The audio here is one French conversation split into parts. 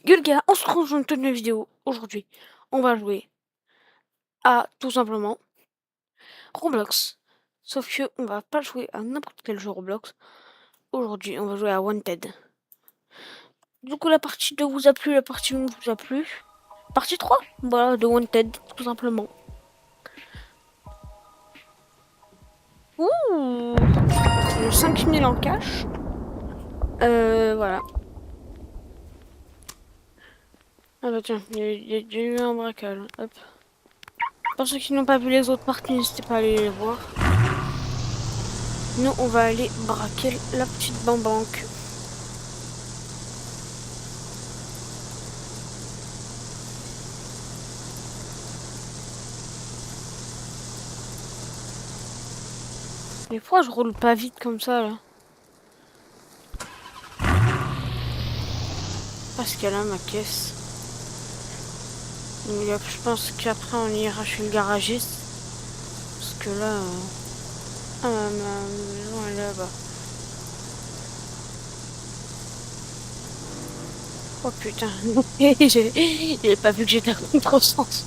Gulga, on se retrouve dans une toute nouvelle vidéo. Aujourd'hui, on va jouer à, tout simplement, Roblox. Sauf que on va pas jouer à n'importe quel jeu Roblox. Aujourd'hui, on va jouer à Wanted. Du coup, la partie 2 vous a plu, la partie 1 vous a plu. Partie 3, voilà, de Wanted, tout simplement. Ouh, 5000 en cash. Voilà. Ah bah tiens, il y a eu un braquage. Hop. Pour ceux qui n'ont pas vu les autres parties, n'hésitez pas à aller les voir. Nous, on va aller braquer la petite banque. Mais pourquoi je roule pas vite comme ça, là? Parce qu'elle a ma caisse. Donc, je pense qu'après, on ira chez le garagiste. Parce que là... Ah, ma maison, elle est là-bas. Oh putain. J'ai pas vu que j'étais à contresens.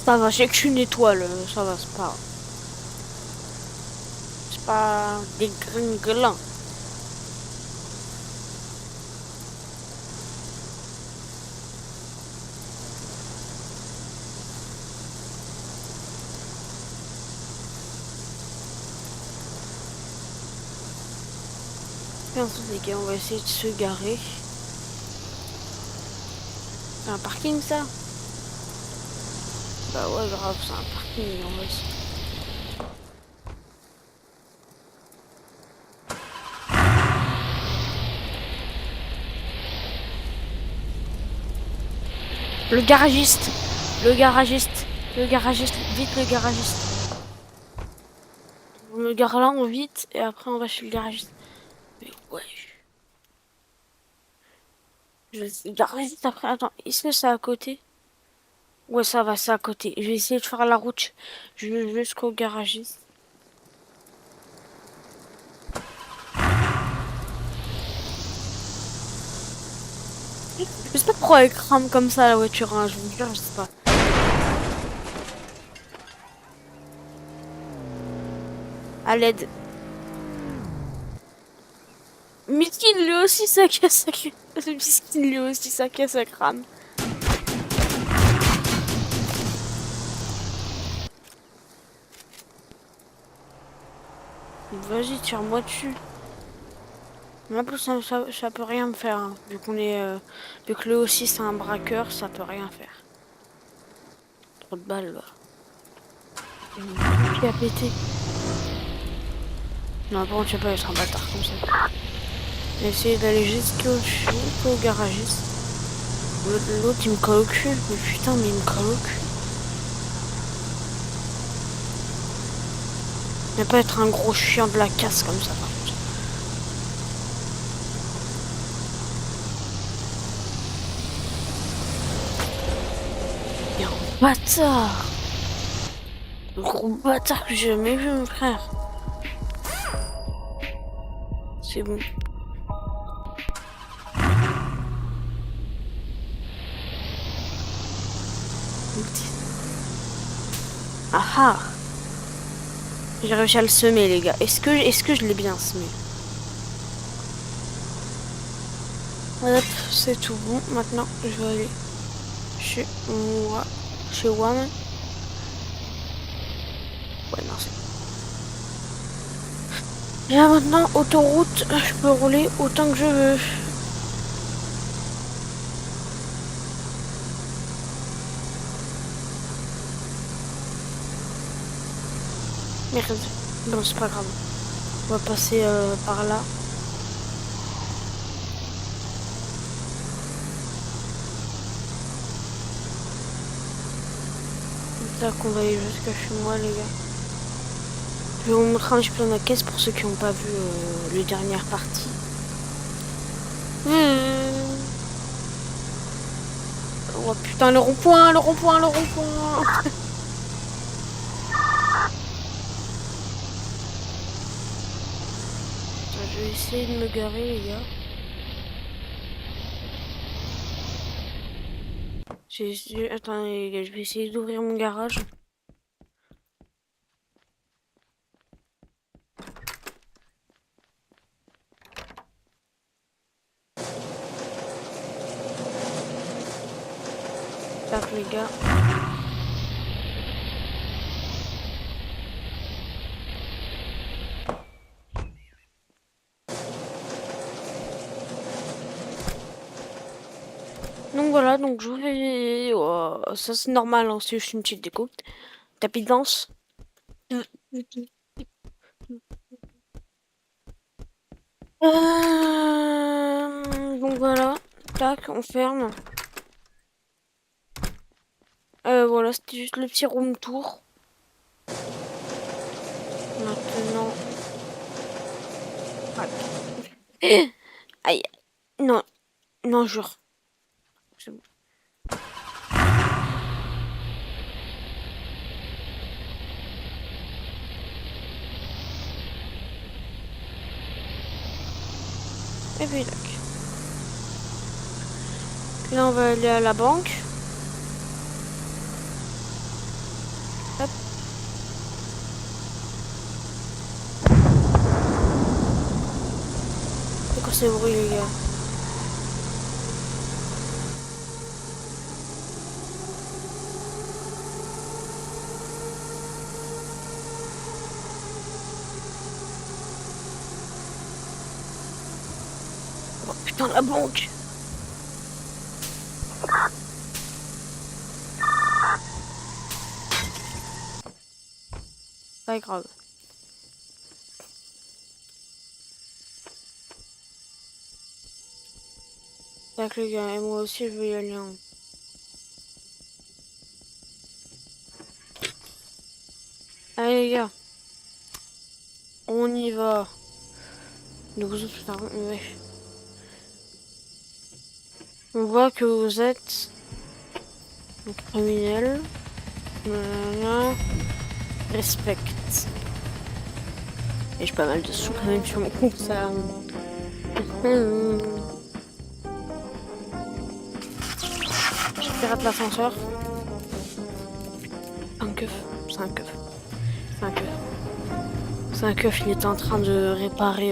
Ça va, j'ai qu'une étoile. Ça va, c'est pas... C'est pas des gringlins. Les gars, on va essayer de se garer. C'est un parking, ça? Bah ouais, grave, c'est un parking, on va essayer. Le garagiste, le garagiste, le garagiste, vite le garagiste. On le gare là, on vite, et après on va chez le garagiste. Mais ouais. Le garagiste après, attends, est-ce que c'est à côté? Ouais, ça va, c'est à côté. Je vais essayer de faire la route jusqu'au garagiste. Je sais pas pourquoi elle crame comme ça la voiture, hein, je vous jure, je sais pas. À l'aide. Miskin lui aussi sa caisse, Miskin lui aussi sa caisse, elle crame. Vas-y, tire-moi dessus. Mais en plus, ça peut rien me faire, hein. Vu qu'on est... vu que lui aussi c'est un braqueur, ça peut rien faire. Trop de balles, là. Qui a pété. Non, bon, tu sais pas être un bâtard comme ça. J'ai essayé d'aller jusqu'au garagiste. L'autre, il me colle au cul. Mais putain, mais il me colle au cul. Ne pas être un gros chien de la casse comme ça, par contre. Il y a un bâtard. Le gros bâtard que j'ai jamais vu, mon frère. C'est bon. Ah ah. J'ai réussi à le semer, les gars. Est-ce que je l'ai bien semé? Hop, c'est tout bon. Maintenant, je vais aller chez moi. Chez WAM. Ouais, non, c'est bon. Et là, maintenant, autoroute, je peux rouler autant que je veux. Merde. Bon, c'est pas grave. On va passer par là. Ça qu'on va aller jusqu'à chez moi, les gars. Je vais vous montrer un petit peu dans la caisse pour ceux qui n'ont pas vu les dernières parties. Oh putain, le rond-point, le rond-point, le rond-point. Je vais essayer de me garer, les gars. Attendez, les gars, je vais essayer d'ouvrir mon garage. Tac, les gars. Donc voilà, donc je vais... Oh, ça c'est normal, hein, c'est juste une petite déco. Tapis de danse. Donc voilà, tac, on ferme. Voilà, c'était juste le petit room tour. Maintenant... Aïe, non, non, jure. C'est bon. Et puis tac. Là on va aller à la banque. Hop. C'est quoi ces bruits, les gars? Oh putain, la banque! Pas grave. Tac les gars, et moi aussi je vais y aller. Hein. Allez les gars. On y va. Donc vous autres, putain, ouais. On voit que vous êtes criminel. Respecte. Et j'ai pas mal de sous quand même sur mon compte, ça. Je pirate l'ascenseur. Un keuf. C'est un keuf. C'est un keuf. C'est un keuf, il était en train de réparer.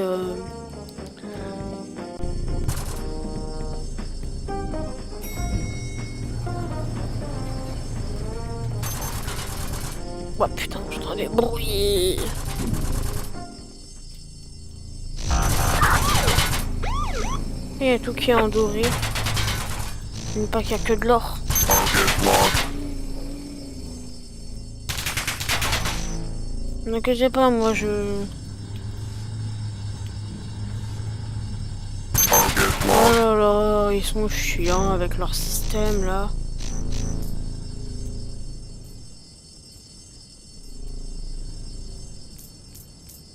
Oh putain, j'entends des bruits. Il y a tout qui est endoré. Mais pas qu'il y a que de l'or. N'inquiétez pas, moi je... Oh là là, ils sont chiants avec leur système là.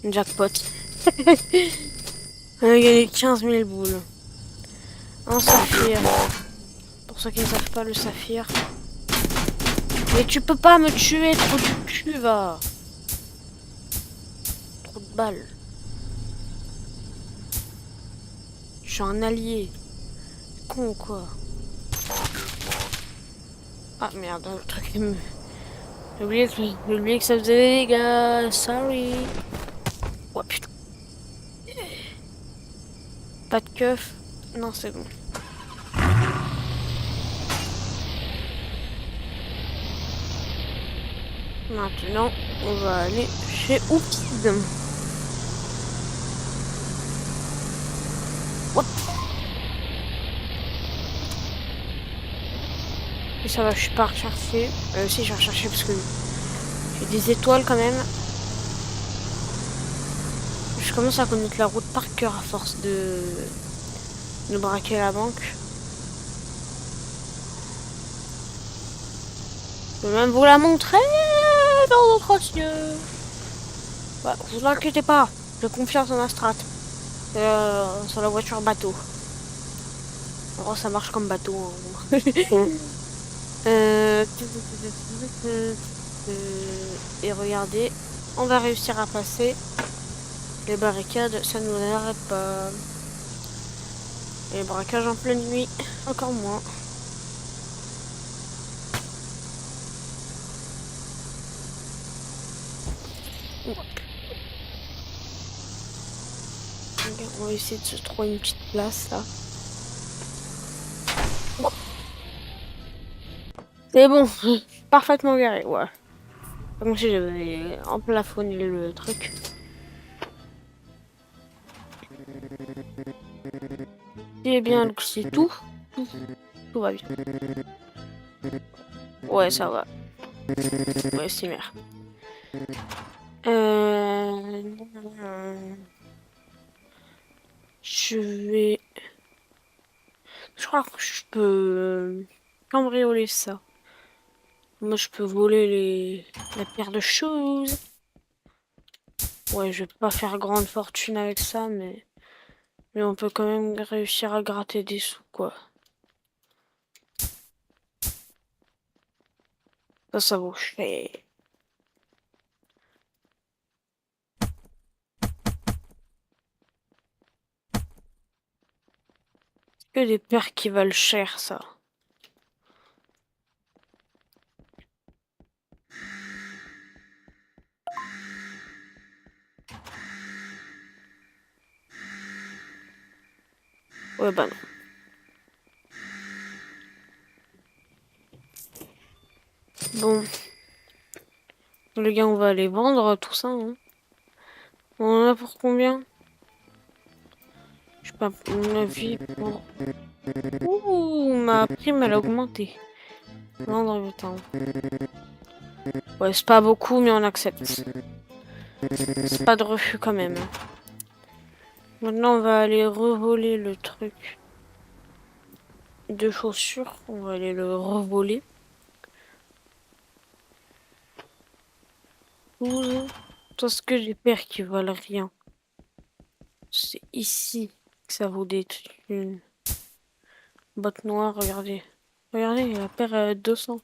Jackpot. On a gagné 15 000 boules. Un saphir. Pour ceux qui ne savent pas le saphir. Mais tu peux pas me tuer, trop du cul va. Trop de balles. Je suis un allié. Con ou quoi? Ah merde, le truc est... J'ai oublié que ça faisait des dégâts. Sorry. Oh putain. Pas de keuf. Non, c'est bon. Maintenant, on va aller chez Oupide. Hop. Et ça va, je suis pas recherché. Si, je vais rechercher parce que j'ai des étoiles quand même. Je commence à connaître la route par cœur à force de braquer la banque. Je peux même vous la montrer dans d'autres cieux. Bah, vous inquiétez pas, j'ai confiance en Astrat. Sur la voiture bateau. Oh, ça marche comme bateau. Hein. Euh, Et regardez, on va réussir à passer les barricades, ça ne nous arrête pas. Les braquages en pleine nuit, encore moins. On va essayer de se trouver une petite place là. C'est bon, parfaitement garé, ouais. Comme si j'avais emplafonné le truc. C'est bien, donc c'est tout. Tout va bien. Ouais, ça va. Ouais, c'est merde. Je crois que je peux cambrioler ça. Moi, je peux voler la paire de choses. Ouais, je vais pas faire grande fortune avec ça, mais on peut quand même réussir à gratter des sous, quoi. Ça vaut cher. Que des paires qui valent cher, ça. Ouais, bah non. Bon. Les gars, on va aller vendre tout ça. Hein. On en a pour combien? Je sais pas, à mon avis, pour... Ouh, ma prime, elle a augmenté. Vendre le temps. Ouais, c'est pas beaucoup, mais on accepte. C'est pas de refus quand même. Maintenant, on va aller revoler le truc de chaussures. On va aller le revoler. 12. Tout ce que j'ai paires qui valent rien. C'est ici que ça vaut des thunes. Botte noire, regardez. Regardez, la paire à 200.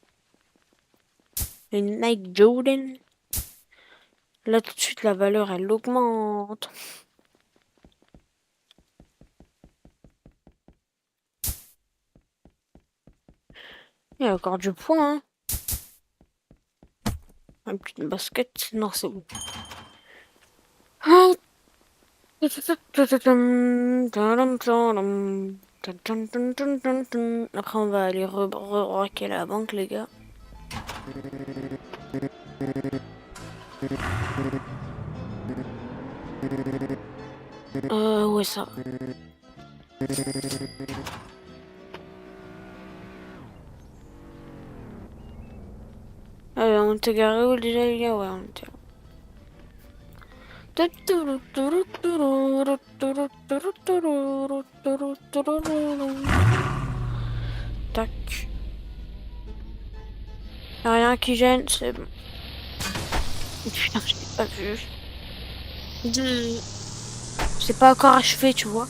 Une Nike Jordan. Là, tout de suite, la valeur, elle augmente. Il y a encore du point, hein. Un petit basket. Non, c'est bon. Après, on va aller re-raquer la banque, les gars. Ouais, ça. On était garé où déjà, les gars? Ouais, on était là. Tac. Y'a rien qui gêne, c'est bon. Putain, je l'ai pas vu. C'est pas encore achevé, tu vois.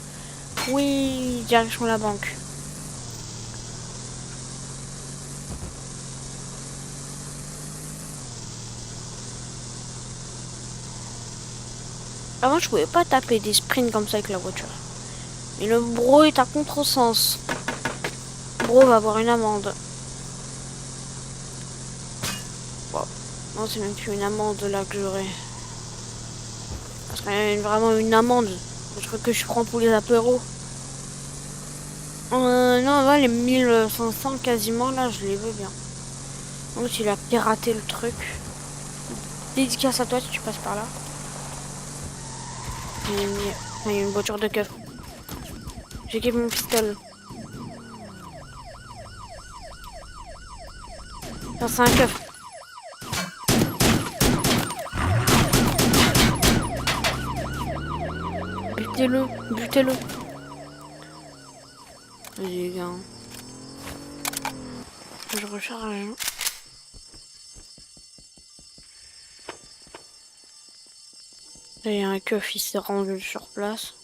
Oui, direction la banque. Avant, je pouvais pas taper des sprints comme ça avec la voiture. Mais le bro est à contresens. Bro va avoir une amende. Wow. Non, c'est même plus une amende là que j'aurai. Ça serait vraiment une amende. Je crois que je prends pour les apéros. Non, là, les 1500 quasiment, là, je les veux bien. Donc, il a piraté le truc. Dédicace à toi si tu passes par là. Il y a une voiture de keuf. J'équipe mon pistolet. Ça, c'est un keuf. Butez-le, butez-le. Vas-y, les gars. Je recharge. Il y a un keuf, il s'est rendu sur place.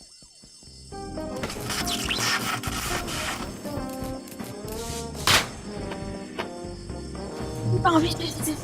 Ah, vite, vite, vite.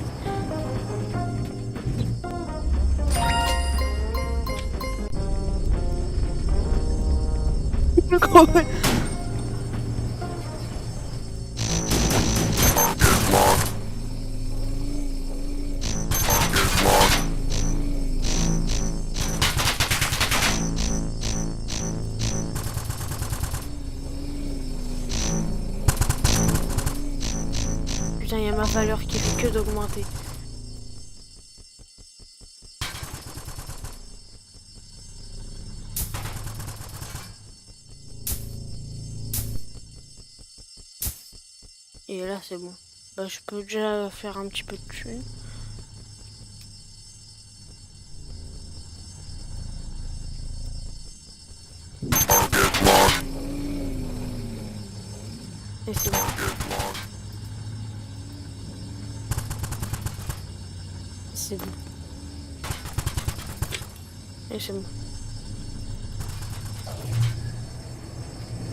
Putain, il y a ma valeur qui fait que d'augmenter. Et là, c'est bon. Bah, je peux déjà faire un petit peu de thunes. Et c'est bon. C'est bon. Et c'est bon.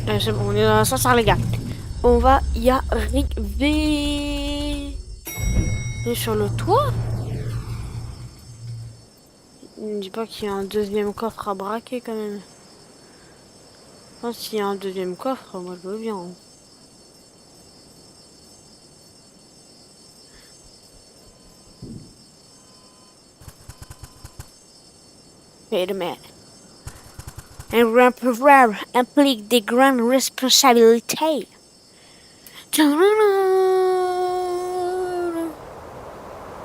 Et c'est bon, on est dans l'ascenseur, les gars. On va y arriver. On est sur le toit. Il ne dit pas qu'il y a un deuxième coffre à braquer quand même. Enfin, s'il y a un deuxième coffre, moi je veux bien. Wait a minute. Un grand pouvoir implique des grandes responsabilités.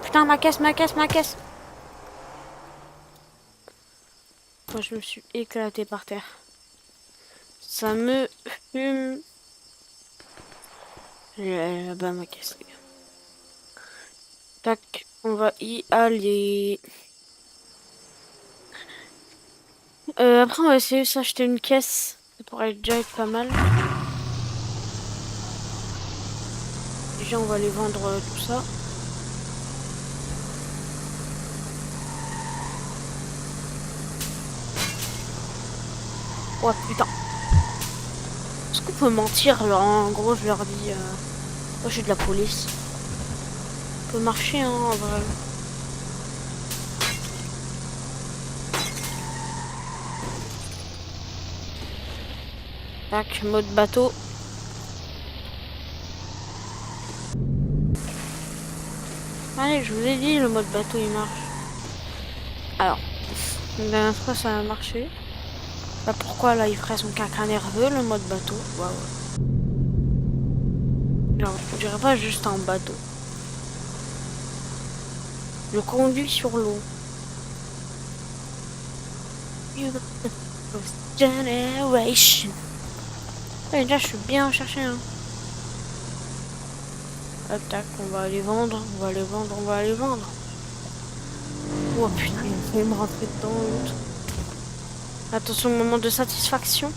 Putain, ma caisse, ma caisse, ma caisse. Moi, je me suis éclaté par terre. Ça me fume. Là-bas, ma caisse, les gars. Tac, on va y aller. Après, on va essayer de s'acheter une caisse. Ça pourrait déjà être pas mal. Déjà, on va aller vendre tout ça. Oh putain. Est-ce qu'on peut mentir là? En gros, je leur dis... Moi, je suis de la police. On peut marcher, hein, en vrai. Tac, mode bateau. Allez, je vous ai dit, le mode bateau, il marche. Alors, la dernière fois, ça a marché. Bah, pourquoi, là, il ferait son caca nerveux, le mode bateau? Waouh. Genre, je dirais pas juste un bateau. Je conduis sur l'eau. Generation. Ouais, déjà, je suis bien cherché. Hein. Tac, on va aller vendre, on va aller vendre, on va aller vendre. Oh putain, il va me rentrer dedans. L'autre. Attention, moment de satisfaction.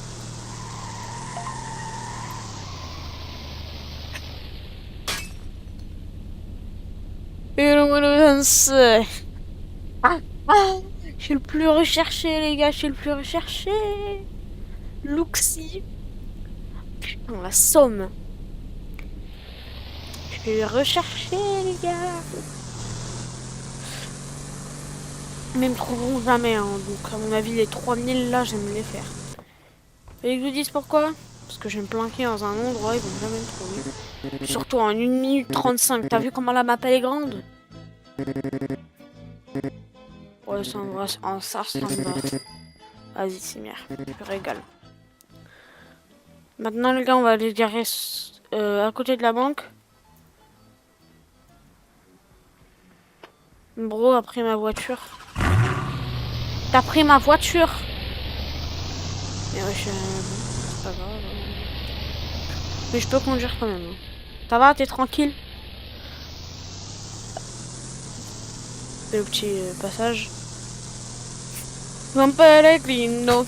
Ah, ah, je suis le plus recherché, les gars, je suis le plus recherché. Luxi. Putain, la somme. Je suis recherché, les gars. Mais ils me trouveront jamais, hein. Donc à mon avis, les 3000 là, j'aime les faire. Et ils vous disent pourquoi? Parce que je vais me planquer dans un endroit, ils vont jamais me trouver. Surtout en 1 minute 35. T'as vu comment la map elle est grande? Ouais, ça me va. En ça me va. Vas-y, c'est bien. Je me régale. Maintenant, les gars, on va aller garer à côté de la banque. Bro a pris ma voiture. T'as pris ma voiture? Mais ouais, c'est pas grave. Mais je peux conduire quand même. Ça va, t'es tranquille? Le petit passage. San Pellegrino.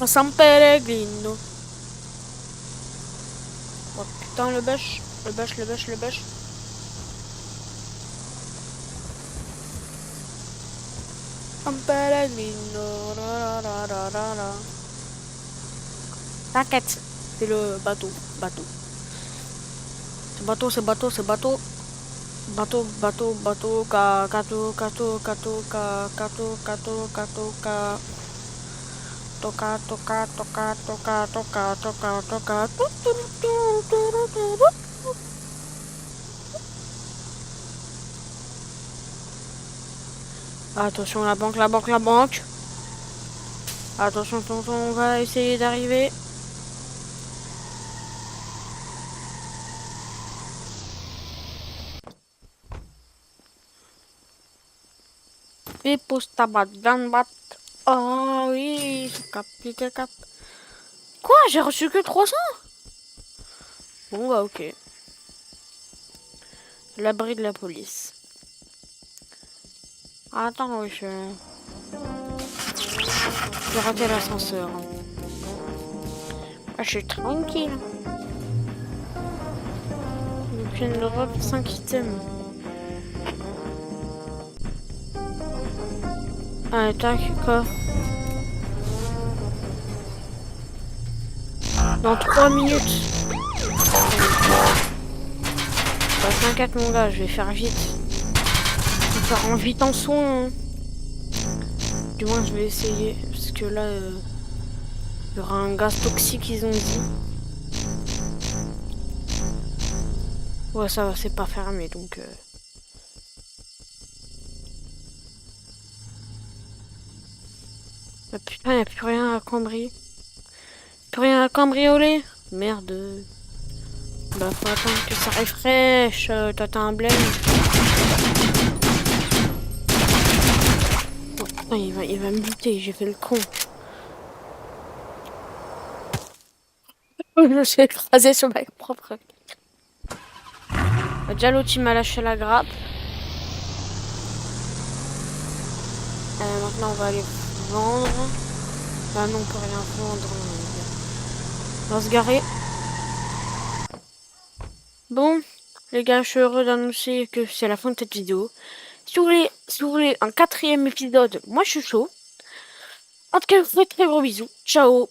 San Pellegrino. Oh putain, le bêche. Le bêche, le bêche, le bêche. Un pellegrino. T'inquiète, c'est le bateau. Bateau. C'est bateau, c'est bateau, c'est bateau. Bateau, bateau, bateau, kato, kato, kato, kato, kato, kato, ka. Toka, toka, toka, toka, toka, toka, toka. Attention, la banque, la banque, la banque. Attention, tonton, on va essayer d'arriver. Et pose ta batte, bat. Oh oui, cap, cap. Quoi? J'ai reçu que 300? Bon bah ok. L'abri de la police. Attends, oui, j'ai raté l'ascenseur. Ah, je suis tranquille. Donc une Europe 5 items. Ah, tac, quoi? Dans 3 minutes. Bah, t'inquiète mon gars, je vais faire vite. Je vais faire en vite en son. Hein. Du moins, je vais essayer. Parce que là, il y aura un gaz toxique, ils ont dit. Ouais, ça va, c'est pas fermé, donc... Ah, putain, y a plus rien à cambrioler. Plus rien à cambrioler. Merde. Bah, faut attendre que ça refresh. Toi, t'as un blême. Oh, putain, il va me buter, j'ai fait le con. Je me suis écrasé sur ma propre. Déjà, l'autre, il m'a lâché la grappe. Maintenant, on va aller vendre. Bah non, on peut rien vendre. On va se garer. Bon, les gars, je suis heureux d'annoncer que c'est la fin de cette vidéo. Si vous voulez un 4e épisode, moi je suis chaud. En tout cas, je vous fais très gros bisous. Ciao.